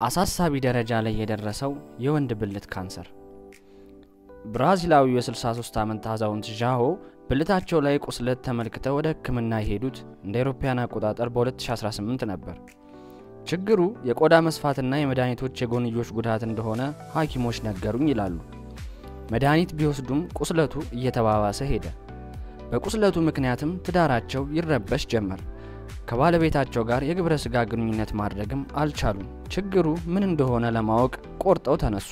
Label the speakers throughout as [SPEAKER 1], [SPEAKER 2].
[SPEAKER 1] አሳሳቢ ደረጃ ላይ የደረሰው የወንድ ብልት ካንሰር ብራዚላዊው የ63 ዓመት አዛውንት ዣኦ ብልታቸው ላይ ቁስለት ተመልክተው ወደ ሕክምና የሄዱት እንደ አውሮፓውያን አቆጣጠር በ2018 ነበር። ችግሩ የቆዳ መስፋትና የመድኃኒቶች የጎንዮሽ ጉዳት እንደሆነ ሐኪሞች ነገሩኝ ይላሉ። መድኃኒት ቢወስዱም ቁስለቱ እየተባባሰ ሄደ። በቁስለቱ ምክንያትም ትዳራቸው ይረበሽ ጀመር። ከባለቤታቸው ጋር የግብረ ስጋ ግንኙነት ማድረግም አልቻሉም። ችግሩ ምን እንደሆነ ለማወቅ ቆርጠው ተነሱ።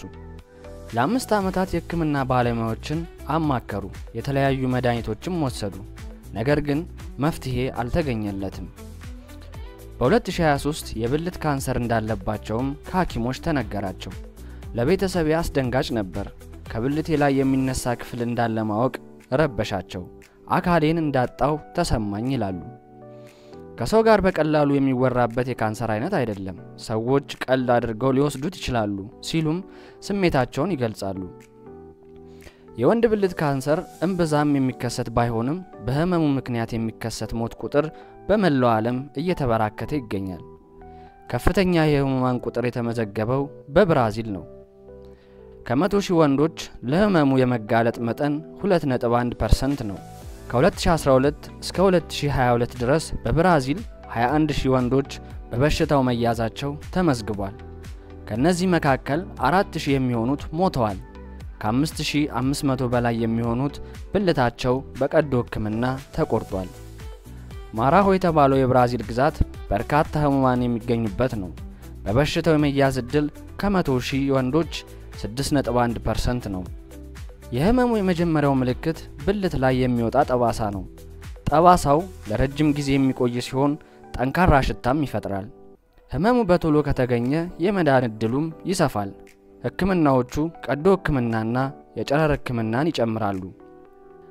[SPEAKER 1] ለ5 ዓመታት የሕክምና ባለሙያዎችን አማከሩ። የተለያዩ መድኃኒቶችም ወሰዱ። ነገር ግን መፍትሄ አልተገኘለትም። በ2023 የብልት ካንሰር እንዳለባቸውም ከሐኪሞች ተነገራቸው። ለቤተሰቤ አስደንጋጭ ነበር። ከብልቴ ላይ የሚነሳ ክፍል እንዳለ ማወቅ ረበሻቸው። አካሌን እንዳጣው ተሰማኝ ይላሉ። ከሰው ጋር በቀላሉ የሚወራበት የካንሰር አይነት አይደለም። ሰዎች ቀልድ አድርገው ሊወስዱት ይችላሉ ሲሉም ስሜታቸውን ይገልጻሉ። የወንድ ብልት ካንሰር እምብዛም የሚከሰት ባይሆንም በህመሙ ምክንያት የሚከሰት ሞት ቁጥር በመላው ዓለም እየተበራከተ ይገኛል። ከፍተኛ የህሙማን ቁጥር የተመዘገበው በብራዚል ነው። ከ100,000 ወንዶች ለህመሙ የመጋለጥ መጠን 2.1% ነው። ከ2012 እስከ 2022 ድረስ በብራዚል 21,000 ወንዶች በበሽታው መያዛቸው ተመዝግቧል። ከነዚህ መካከል 4,000 የሚሆኑት ሞተዋል። ከ5,500 በላይ የሚሆኑት ብልታቸው በቀዶ ሕክምና ተቆርጧል። ማራሆ የተባለው የብራዚል ግዛት በርካታ ህሙማን የሚገኙበት ነው። በበሽታው የመያዝ ዕድል ከ100,000 ወንዶች 6.1% ነው። የህመሙ የመጀመሪያው ምልክት ብልት ላይ የሚወጣ ጠባሳ ነው። ጠባሳው ለረጅም ጊዜ የሚቆይ ሲሆን ጠንካራ ሽታም ይፈጥራል። ህመሙ በቶሎ ከተገኘ የመዳን ዕድሉም ይሰፋል። ሕክምናዎቹ ቀዶ ሕክምናና የጨረር ሕክምናን ይጨምራሉ።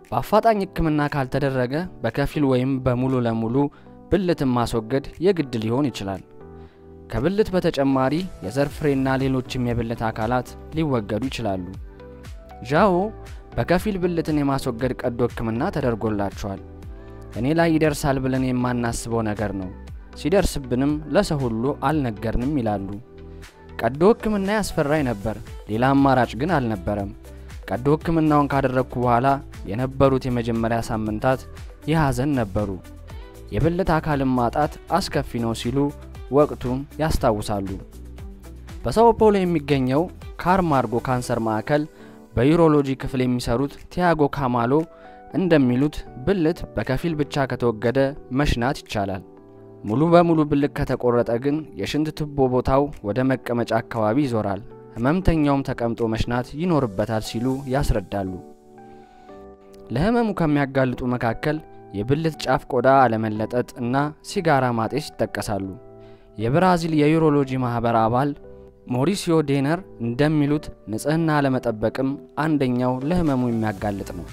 [SPEAKER 1] በአፋጣኝ ሕክምና ካልተደረገ በከፊል ወይም በሙሉ ለሙሉ ብልትን ማስወገድ የግድ ሊሆን ይችላል። ከብልት በተጨማሪ የዘር ፍሬና ሌሎችም የብልት አካላት ሊወገዱ ይችላሉ። ዣኦ በከፊል ብልትን የማስወገድ ቀዶ ሕክምና ተደርጎላቸዋል። እኔ ላይ ይደርሳል ብለን የማናስበው ነገር ነው። ሲደርስብንም ለሰው ሁሉ አልነገርንም ይላሉ። ቀዶ ሕክምና ያስፈራኝ ነበር። ሌላ አማራጭ ግን አልነበረም። ቀዶ ሕክምናውን ካደረግኩ በኋላ የነበሩት የመጀመሪያ ሳምንታት የሐዘን ነበሩ። የብልት አካልን ማጣት አስከፊ ነው ሲሉ ወቅቱን ያስታውሳሉ። በሳኦ ፖሎ የሚገኘው ካርማርጎ ካንሰር ማዕከል በዩሮሎጂ ክፍል የሚሰሩት ቲያጎ ካማሎ እንደሚሉት ብልት በከፊል ብቻ ከተወገደ መሽናት ይቻላል። ሙሉ በሙሉ ብልት ከተቆረጠ ግን የሽንት ቱቦ ቦታው ወደ መቀመጫ አካባቢ ይዞራል። ህመምተኛውም ተቀምጦ መሽናት ይኖርበታል ሲሉ ያስረዳሉ። ለህመሙ ከሚያጋልጡ መካከል የብልት ጫፍ ቆዳ አለመለጠጥ እና ሲጋራ ማጤስ ይጠቀሳሉ። የብራዚል የዩሮሎጂ ማህበር አባል ሞሪሲዮ ዴነር እንደሚሉት ንጽህና ለመጠበቅም አንደኛው ለህመሙ የሚያጋልጥ ነው።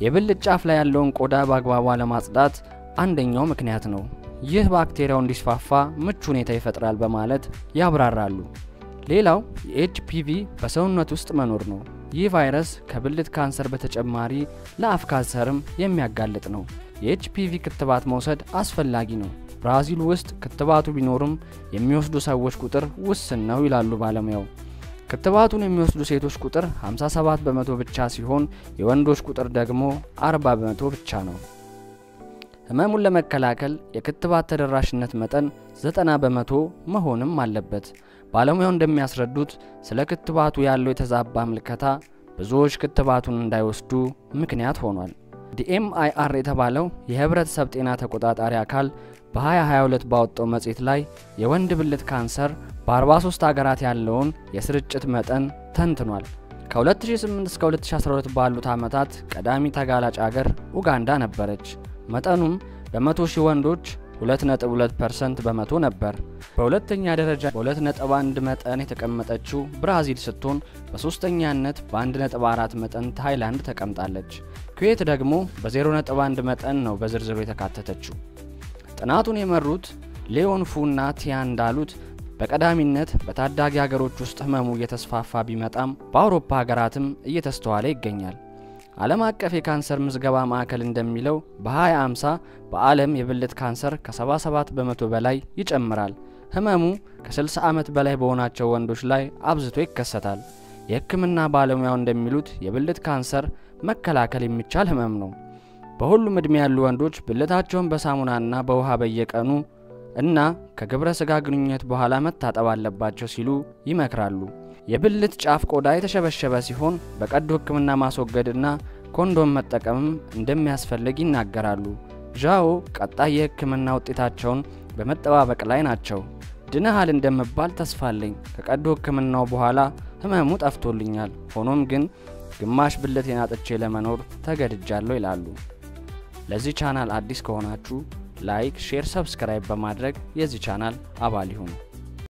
[SPEAKER 1] የብልት ጫፍ ላይ ያለውን ቆዳ በአግባቡ ለማጽዳት አንደኛው ምክንያት ነው። ይህ ባክቴሪያው እንዲስፋፋ ምቹ ሁኔታ ይፈጥራል በማለት ያብራራሉ። ሌላው የኤችፒቪ በሰውነት ውስጥ መኖር ነው። ይህ ቫይረስ ከብልት ካንሰር በተጨማሪ ለአፍ ካንሰርም የሚያጋልጥ ነው። የኤችፒቪ ክትባት መውሰድ አስፈላጊ ነው። ብራዚል ውስጥ ክትባቱ ቢኖርም የሚወስዱ ሰዎች ቁጥር ውስን ነው ይላሉ ባለሙያው። ክትባቱን የሚወስዱ ሴቶች ቁጥር 57% ብቻ ሲሆን የወንዶች ቁጥር ደግሞ 40% ብቻ ነው። ህመሙን ለመከላከል የክትባት ተደራሽነት መጠን 90% መሆንም አለበት። ባለሙያው እንደሚያስረዱት ስለ ክትባቱ ያለው የተዛባ ምልከታ ብዙዎች ክትባቱን እንዳይወስዱ ምክንያት ሆኗል። ዲኤምአይአር የተባለው የህብረተሰብ ጤና ተቆጣጣሪ አካል በ2022 ባወጣው መጽሔት ላይ የወንድ ብልት ካንሰር በ43 ሀገራት ያለውን የስርጭት መጠን ተንትኗል። ከ2008 እስከ 2012 ባሉት ዓመታት ቀዳሚ ተጋላጭ ሀገር ኡጋንዳ ነበረች። መጠኑም በ100,000 ወንዶች 2.2% በመቶ ነበር። በሁለተኛ ደረጃ በ2.1 መጠን የተቀመጠችው ብራዚል ስትሆን በሶስተኛነት በ1.4 መጠን ታይላንድ ተቀምጣለች። ኩዌት ደግሞ በ0.1 መጠን ነው በዝርዝሩ የተካተተችው። ጥናቱን የመሩት ሌዮን ፉና ቲያ እንዳሉት በቀዳሚነት በታዳጊ ሀገሮች ውስጥ ህመሙ እየተስፋፋ ቢመጣም በአውሮፓ ሀገራትም እየተስተዋለ ይገኛል። ዓለም አቀፍ የካንሰር ምዝገባ ማዕከል እንደሚለው በ2050 በዓለም የብልት ካንሰር ከ77% በላይ ይጨምራል። ህመሙ ከ60 ዓመት በላይ በሆናቸው ወንዶች ላይ አብዝቶ ይከሰታል። የህክምና ባለሙያው እንደሚሉት የብልት ካንሰር መከላከል የሚቻል ህመም ነው። በሁሉም እድሜ ያሉ ወንዶች ብልታቸውን በሳሙናና በውሃ በየቀኑ እና ከግብረ ስጋ ግንኙነት በኋላ መታጠብ አለባቸው ሲሉ ይመክራሉ። የብልት ጫፍ ቆዳ የተሸበሸበ ሲሆን በቀዶ ህክምና ማስወገድና ኮንዶም መጠቀምም እንደሚያስፈልግ ይናገራሉ። ዣኦ ቀጣይ የህክምና ውጤታቸውን በመጠባበቅ ላይ ናቸው። ድነሃል እንደምባል ተስፋ አለኝ። ከቀዶ ህክምናው በኋላ ህመሙ ጠፍቶልኛል። ሆኖም ግን ግማሽ ብልቴን አጥቼ ለመኖር ተገድጃለሁ ይላሉ። ለዚህ ቻናል አዲስ ከሆናችሁ ላይክ፣ ሼር፣ ሰብስክራይብ በማድረግ የዚህ ቻናል አባል ይሁኑ።